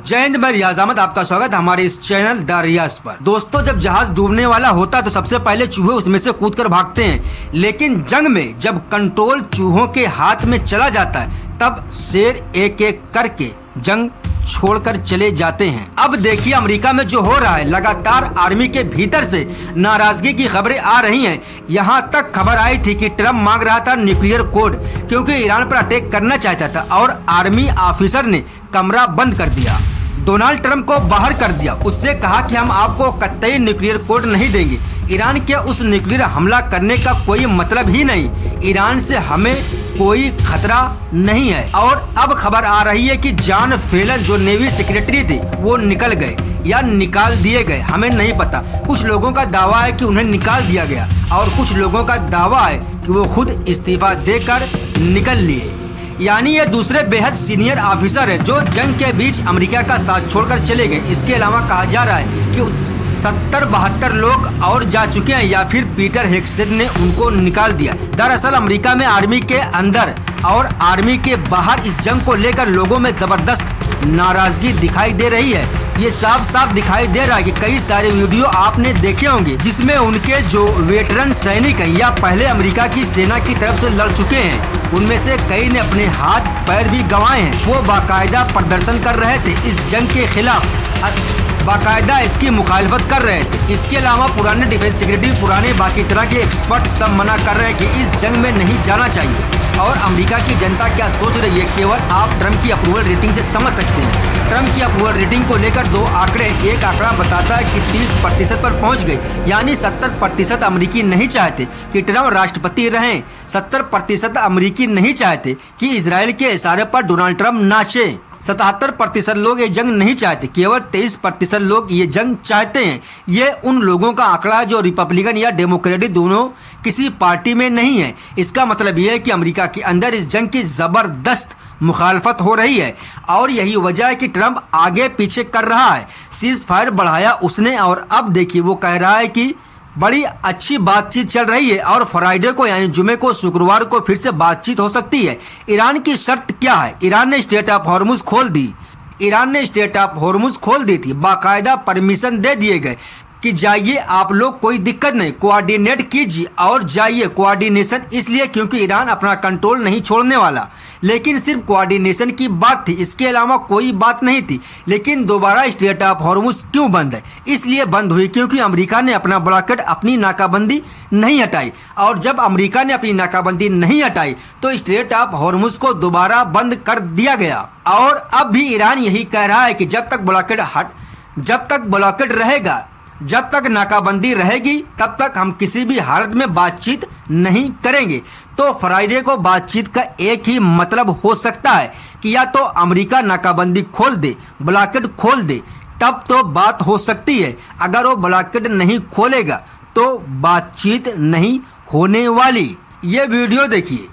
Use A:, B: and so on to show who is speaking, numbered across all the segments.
A: जय हिंद, मैं रियाज अहमद, आपका स्वागत हमारे इस चैनल द रियाज पर। दोस्तों, जब जहाज डूबने वाला होता तो सबसे पहले चूहे उसमें से कूदकर भागते हैं, लेकिन जंग में जब कंट्रोल चूहों के हाथ में चला जाता है तब शेर एक एक करके जंग छोड़कर चले जाते हैं। अब देखिए अमेरिका में जो हो रहा है, लगातार आर्मी के भीतर से नाराजगी की खबरें आ रही हैं। यहाँ तक खबर आई थी कि ट्रम्प मांग रहा था न्यूक्लियर कोड, क्योंकि ईरान पर अटैक करना चाहता था और आर्मी ऑफिसर ने कमरा बंद कर दिया, डोनाल्ड ट्रंप को बाहर कर दिया। उससे कहा कि हम आपको कतई न्यूक्लियर कोड नहीं देंगे। ईरान के उस न्यूक्लियर हमला करने का कोई मतलब ही नहीं, ईरान से हमें कोई खतरा नहीं है। और अब खबर आ रही है कि जॉन फेलन जो नेवी सेक्रेटरी थे वो निकल गए या निकाल दिए गए, हमें नहीं पता। कुछ लोगों का दावा है कि उन्हें निकाल दिया गया और कुछ लोगों का दावा है कि वो खुद इस्तीफा देकर निकल लिए। यानी ये दूसरे बेहद सीनियर ऑफिसर है जो जंग के बीच अमेरिका का साथ छोड़कर चले गए। इसके अलावा कहा जा रहा है कि 70-72 लोग और जा चुके हैं या फिर पीटर हेग्सेट ने उनको निकाल दिया। दरअसल अमेरिका में आर्मी के अंदर और आर्मी के बाहर इस जंग को लेकर लोगों में जबरदस्त नाराजगी दिखाई दे रही है। ये साफ साफ दिखाई दे रहा है कि कई सारे वीडियो आपने देखे होंगे जिसमें उनके जो वेटरन सैनिक हैं या पहले अमेरिका की सेना की तरफ से लड़ चुके हैं, उनमें से कई ने अपने हाथ पैर भी गंवाए हैं। वो बाकायदा प्रदर्शन कर रहे थे इस जंग के खिलाफ, बाकायदा इसकी मुखालफत कर रहे थे। इसके अलावा पुराने डिफेंस सेक्रेटरी, पुराने बाकी तरह के एक्सपर्ट सब मना कर रहे हैं कि इस जंग में नहीं जाना चाहिए। और अमेरिका की जनता क्या सोच रही है केवल आप ट्रंप की अप्रूवल रेटिंग से समझ सकते हैं। ट्रंप की अप्रूवल रेटिंग को लेकर दो आंकड़े, एक आंकड़ा बताता है कि 30% पर पहुंच गई, यानी 70% अमेरिकी नहीं चाहते कि ट्रंप राष्ट्रपति रहें। 70% अमेरिकी नहीं चाहते कि इजराइल के इशारे पर डोनाल्ड ट्रंप नाचे। 77% लोग ये जंग नहीं चाहते, केवल 23% लोग ये जंग चाहते हैं। ये उन लोगों का आंकड़ा है जो रिपब्लिकन या डेमोक्रेटिक दोनों किसी पार्टी में नहीं है। इसका मतलब ये है कि अमेरिका के अंदर इस जंग की जबरदस्त मुखालफत हो रही है और यही वजह है कि ट्रंप आगे पीछे कर रहा है। सीज फायर बढ़ाया उसने और अब देखिए वो कह रहा है कि बड़ी अच्छी बातचीत चल रही है और फ्राइडे को यानी जुमे को, शुक्रवार को फिर से बातचीत हो सकती है। ईरान की शर्त क्या है? ईरान ने स्ट्रेट ऑफ हॉर्मुज खोल दी। ईरान ने स्ट्रेट ऑफ हॉर्मुज खोल दी थी, बाकायदा परमिशन दे दिए गए कि जाइए आप लोग, कोई दिक्कत नहीं, कोऑर्डिनेट कीजिए और जाइए। कोऑर्डिनेशन इसलिए क्योंकि ईरान अपना कंट्रोल नहीं छोड़ने वाला, लेकिन सिर्फ कोऑर्डिनेशन की बात थी, इसके अलावा कोई बात नहीं थी। लेकिन दोबारा स्ट्रेट ऑफ हॉर्मुज क्यों बंद है? इसलिए बंद हुई क्योंकि अमेरिका ने अपना ब्लॉकेड, अपनी नाकाबंदी नहीं हटाई। और जब अमेरिका ने अपनी नाकाबंदी नहीं हटाई तो स्ट्रेट ऑफ हॉर्मुज को दोबारा बंद कर दिया गया। और अब भी ईरान यही कह रहा है कि जब तक ब्लॉकेड रहेगा, जब तक नाकाबंदी रहेगी, तब तक हम किसी भी हालत में बातचीत नहीं करेंगे। तो फ्राइडे को बातचीत का एक ही मतलब हो सकता है कि या तो अमेरिका नाकाबंदी खोल दे, ब्लॉकेड खोल दे, तब तो बात हो सकती है। अगर वो ब्लॉकेड नहीं खोलेगा तो बातचीत नहीं होने वाली। ये वीडियो देखिए।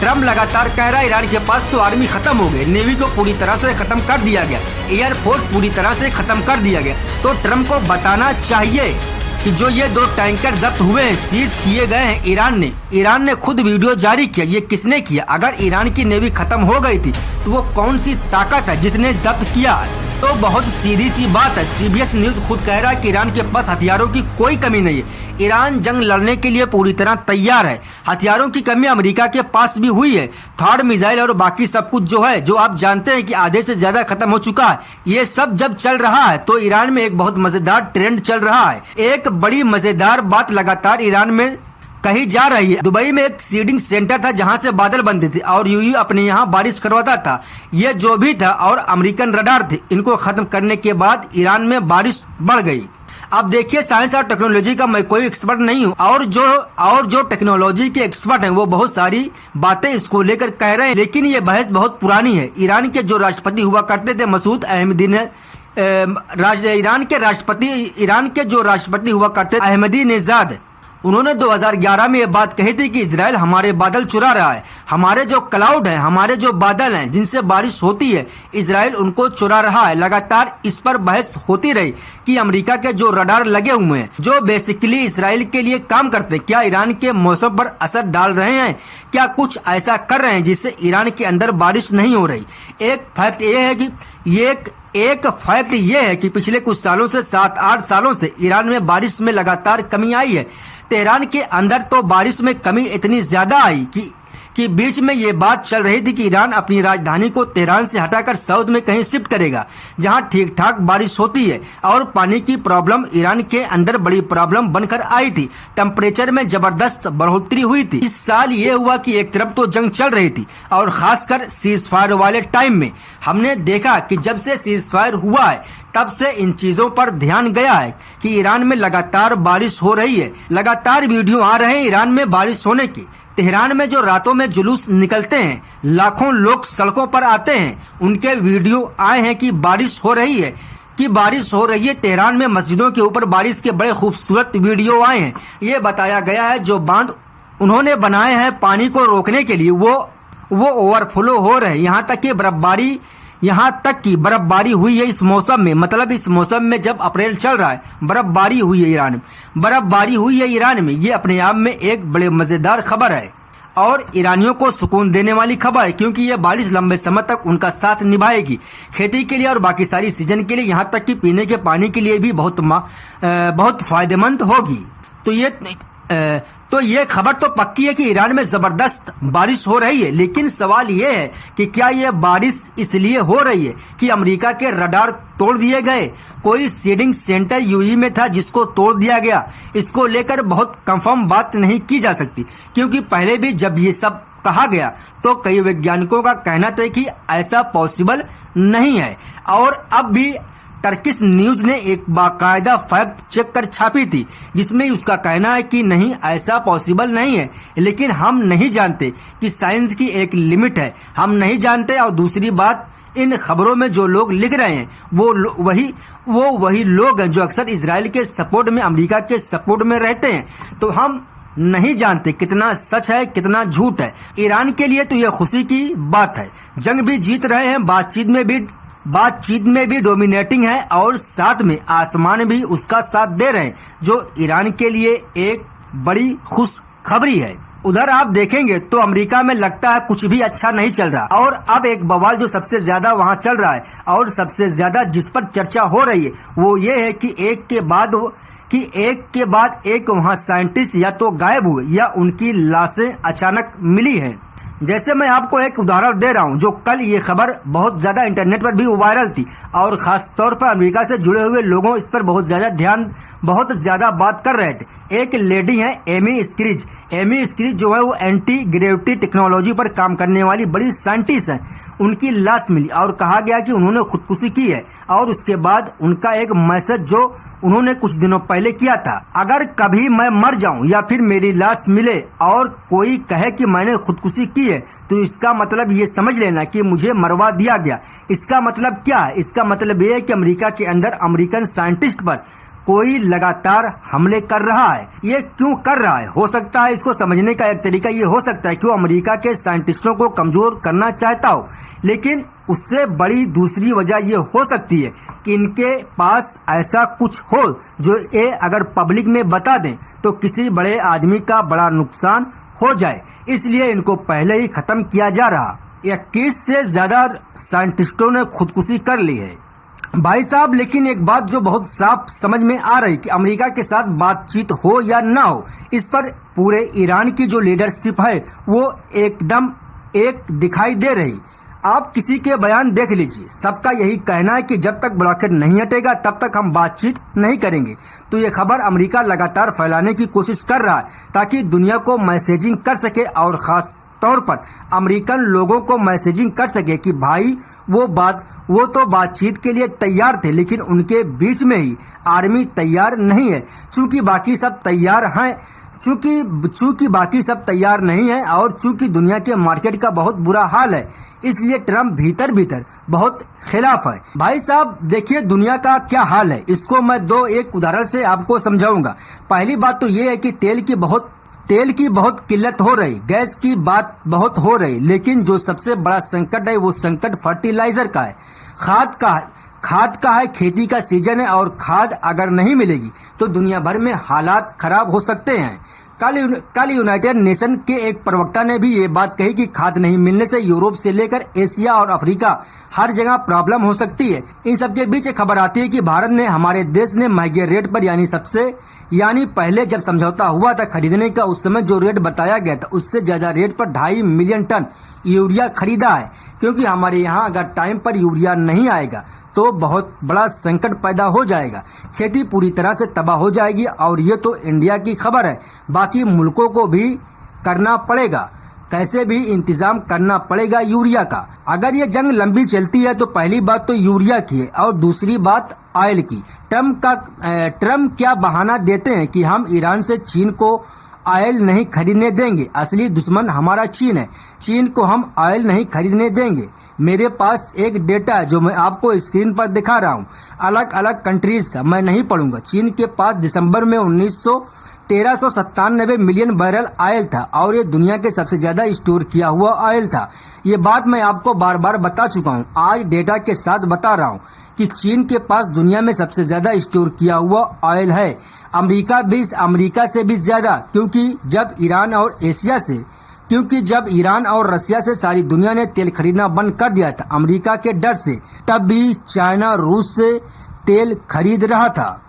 A: ट्रम्प लगातार कह रहा है ईरान के पास तो आर्मी खत्म हो गई, नेवी को पूरी तरह से खत्म कर दिया गया, एयरफोर्स पूरी तरह से खत्म कर दिया गया। तो ट्रम्प को बताना चाहिए कि जो ये 2 टैंकर जब्त हुए हैं, सीज किए गए हैं ईरान ने खुद वीडियो जारी किया। ये किसने किया? अगर ईरान की नेवी खत्म हो गई थी तो वो कौन सी ताकत है जिसने जब्त किया है? तो बहुत सीधी सी बात है। CBS न्यूज खुद कह रहा है कि ईरान के पास हथियारों की कोई कमी नहीं है। ईरान जंग लड़ने के लिए पूरी तरह तैयार है। हथियारों की कमी अमेरिका के पास भी हुई है। थर्ड मिसाइल और बाकी सब कुछ जो है, जो आप जानते हैं कि आधे से ज्यादा खत्म हो चुका है, ये सब जब चल रहा है तो ईरान में एक बहुत मजेदार ट्रेंड चल रहा है। एक बड़ी मजेदार बात लगातार ईरान में कही जा रही है। दुबई में एक सीडिंग सेंटर था जहां से बादल बनते थे और यूं अपने यहाँ बारिश करवाता था। ये जो भी था और अमेरिकन रडार थे, इनको खत्म करने के बाद ईरान में बारिश बढ़ गई। अब देखिए, साइंस और टेक्नोलॉजी का मैं कोई एक्सपर्ट नहीं हूँ और जो टेक्नोलॉजी के एक्सपर्ट हैं वो बहुत सारी बातें इसको लेकर कह रहे हैं, लेकिन ये बहस बहुत पुरानी है। ईरान के जो राष्ट्रपति हुआ करते थे मसूद ईरान के जो राष्ट्रपति हुआ करते अहमदीनेजाद, उन्होंने 2011 में ये बात कही थी कि इजराइल हमारे बादल चुरा रहा है, हमारे जो क्लाउड है, हमारे जो बादल हैं जिनसे बारिश होती है, इजराइल उनको चुरा रहा है। लगातार इस पर बहस होती रही कि अमेरिका के जो रडार लगे हुए हैं, जो बेसिकली इजराइल के लिए काम करते हैं, क्या ईरान के मौसम पर असर डाल रहे हैं, क्या कुछ ऐसा कर रहे हैं जिससे ईरान के अंदर बारिश नहीं हो रही। एक फैक्ट ये है कि पिछले कुछ सालों से 7-8 सालों से ईरान में बारिश में लगातार कमी आई है। तेहरान के अंदर तो बारिश में कमी इतनी ज्यादा आई कि बीच में ये बात चल रही थी कि ईरान अपनी राजधानी को तेहरान से हटाकर साउथ में कहीं शिफ्ट करेगा जहां ठीक ठाक बारिश होती है। और पानी की प्रॉब्लम ईरान के अंदर बड़ी प्रॉब्लम बनकर आई थी। टेम्परेचर में जबरदस्त बढ़ोतरी हुई थी। इस साल ये हुआ कि एक तरफ तो जंग चल रही थी और खासकर सीज फायर वाले टाइम में हमने देखा कि जब से सीज फायर हुआ है तब से इन चीजों पर ध्यान गया है कि ईरान में लगातार बारिश हो रही है। लगातार वीडियो आ रहे हैं ईरान में बारिश होने की। तेहरान में जो रातों में जुलूस निकलते हैं, लाखों लोग सड़कों पर आते हैं, उनके वीडियो आए हैं कि बारिश हो रही है। तेहरान में मस्जिदों के ऊपर बारिश के बड़े खूबसूरत वीडियो आए हैं। ये बताया गया है जो बांध उन्होंने बनाए हैं पानी को रोकने के लिए वो ओवरफ्लो हो रहे हैं। यहाँ तक कि बर्फबारी हुई है इस मौसम में। मतलब इस मौसम में जब अप्रैल चल रहा है, बर्फबारी हुई है ईरान में। ये अपने आप में एक बड़े मजेदार खबर है और ईरानियों को सुकून देने वाली खबर है, क्योंकि ये बारिश लंबे समय तक उनका साथ निभाएगी, खेती के लिए और बाकी सारी सीजन के लिए, यहाँ तक कि पीने के पानी के लिए भी बहुत फायदेमंद होगी। तो ये खबर तो पक्की है कि ईरान में जबरदस्त बारिश हो रही है। लेकिन सवाल ये है कि क्या ये बारिश इसलिए हो रही है कि अमेरिका के रडार तोड़ दिए गए? कोई सीडिंग सेंटर यूएई में था जिसको तोड़ दिया गया? इसको लेकर बहुत कंफर्म बात नहीं की जा सकती, क्योंकि पहले भी जब ये सब कहा गया तो कई वैज्ञानिकों का कहना था कि ऐसा पॉसिबल नहीं है। और अब भी टर्किश न्यूज ने एक बाकायदा फैक्ट चेक कर छापी थी जिसमें उसका कहना है कि नहीं, ऐसा पॉसिबल नहीं है। लेकिन हम नहीं जानते कि साइंस की एक लिमिट है, हम नहीं जानते। और दूसरी बात, इन खबरों में जो लोग लिख रहे हैं वो वही लोग हैं जो अक्सर इजराइल के सपोर्ट में, अमेरिका के सपोर्ट में रहते हैं। तो हम नहीं जानते कितना सच है कितना झूठ है। ईरान के लिए तो यह खुशी की बात है, जंग भी जीत रहे हैं, बातचीत में भी डोमिनेटिंग है और साथ में आसमान भी उसका साथ दे रहे हैं, जो ईरान के लिए एक बड़ी खुशखबरी है। उधर आप देखेंगे तो अमेरिका में लगता है कुछ भी अच्छा नहीं चल रहा। और अब एक बवाल जो सबसे ज्यादा वहां चल रहा है और सबसे ज्यादा जिस पर चर्चा हो रही है वो ये है कि एक के बाद एक वहां साइंटिस्ट या तो गायब हुए या उनकी लाशें अचानक मिली हैं। जैसे मैं आपको एक उदाहरण दे रहा हूं, जो कल ये खबर बहुत ज्यादा इंटरनेट पर भी वायरल थी और खास तौर पर अमेरिका से जुड़े हुए लोगों इस पर बहुत ज्यादा बात कर रहे थे। एक लेडी है एमी स्क्रिज जो है वो एंटी ग्रेविटी टेक्नोलॉजी पर काम करने वाली बड़ी साइंटिस्ट है। उनकी लाश मिली और कहा गया कि उन्होंने खुदकुशी की है। और उसके बाद उनका एक मैसेज जो उन्होंने कुछ दिनों पहले किया था, अगर कभी मैं मर जाऊं या फिर मेरी लाश मिले और कोई कहे कि मैंने खुदकुशी की है तो इसका मतलब ये समझ लेना कि मुझे मरवा दिया गया। इसका मतलब क्या है? इसका मतलब ये है कि अमेरिका के अंदर अमेरिकन साइंटिस्ट पर कोई लगातार हमले कर रहा है। ये क्यों कर रहा है? हो सकता है इसको समझने का एक तरीका ये हो सकता है कि वो अमेरिका के साइंटिस्टों को कमजोर करना चाहता हो, लेकिन उससे बड़ी दूसरी वजह ये हो सकती है कि इनके पास ऐसा कुछ हो जो ये अगर पब्लिक में बता दें तो किसी बड़े आदमी का बड़ा नुकसान हो जाए, इसलिए इनको पहले ही खत्म किया जा रहा। 21 से ज्यादा साइंटिस्टों ने खुदकुशी कर ली है भाई साहब। लेकिन एक बात जो बहुत साफ समझ में आ रही कि अमेरिका के साथ बातचीत हो या ना हो, इस पर पूरे ईरान की जो लीडरशिप है वो एकदम एक दिखाई दे रही। आप किसी के बयान देख लीजिए, सबका यही कहना है कि जब तक ब्लॉकेड नहीं हटेगा तब तक हम बातचीत नहीं करेंगे। तो ये खबर अमेरिका लगातार फैलाने की कोशिश कर रहा है ताकि दुनिया को मैसेजिंग कर सके और ख़ास तौर पर अमेरिकन लोगों को मैसेजिंग कर सके कि भाई वो तो बातचीत के लिए तैयार थे, लेकिन उनके बीच में ही आर्मी तैयार नहीं है। चूंकि बाकी सब तैयार हैं, चूंकि बाकी सब तैयार नहीं है और चूंकि दुनिया के मार्केट का बहुत बुरा हाल है, इसलिए ट्रम्प भीतर बहुत खिलाफ है। भाई साहब देखिए दुनिया का क्या हाल है, इसको मैं एक उदाहरण से आपको समझाऊंगा। पहली बात तो ये है कि तेल की बहुत किल्लत हो रही, गैस की बात बहुत हो रही, लेकिन जो सबसे बड़ा संकट है वो संकट फर्टिलाइजर का है, खाद का है। खेती का सीजन है और खाद अगर नहीं मिलेगी तो दुनिया भर में हालात खराब हो सकते हैं। कल यूनाइटेड नेशन के एक प्रवक्ता ने भी ये बात कही कि खाद नहीं मिलने से यूरोप से लेकर एशिया और अफ्रीका हर जगह प्रॉब्लम हो सकती है। इन सबके बीच एक खबर आती है कि हमारे देश ने महंगे रेट पर यानी पहले जब समझौता हुआ था खरीदने का, उस समय जो रेट बताया गया था उससे ज़्यादा रेट पर 2.5 मिलियन टन यूरिया खरीदा है, क्योंकि हमारे यहाँ अगर टाइम पर यूरिया नहीं आएगा तो बहुत बड़ा संकट पैदा हो जाएगा, खेती पूरी तरह से तबाह हो जाएगी। और ये तो इंडिया की खबर है, बाकी मुल्कों को भी करना पड़ेगा, कैसे भी इंतजाम करना पड़ेगा यूरिया का। अगर ये जंग लंबी चलती है तो पहली बात तो यूरिया की है और दूसरी बात ऑयल की। ट्रम्प क्या बहाना देते हैं कि हम ईरान से चीन को ऑयल नहीं खरीदने देंगे, असली दुश्मन हमारा चीन है, चीन को हम ऑयल नहीं खरीदने देंगे। मेरे पास एक डेटा है जो मैं आपको स्क्रीन पर दिखा रहा हूँ, अलग अलग कंट्रीज का, मैं नहीं पढ़ूंगा। चीन के पास दिसंबर में 1397 मिलियन बैरल ऑयल था और ये दुनिया के सबसे ज़्यादा स्टोर किया हुआ ऑयल था। ये बात मैं आपको बार बार बता चुका हूँ, आज डेटा के साथ बता रहा हूँ कि चीन के पास दुनिया में सबसे ज़्यादा स्टोर किया हुआ ऑयल है, अमेरिका से भी ज़्यादा, क्योंकि जब ईरान और रसिया से सारी दुनिया ने तेल खरीदना बंद कर दिया था अमेरिका के डर से, तब भी चाइना रूस से तेल खरीद रहा था।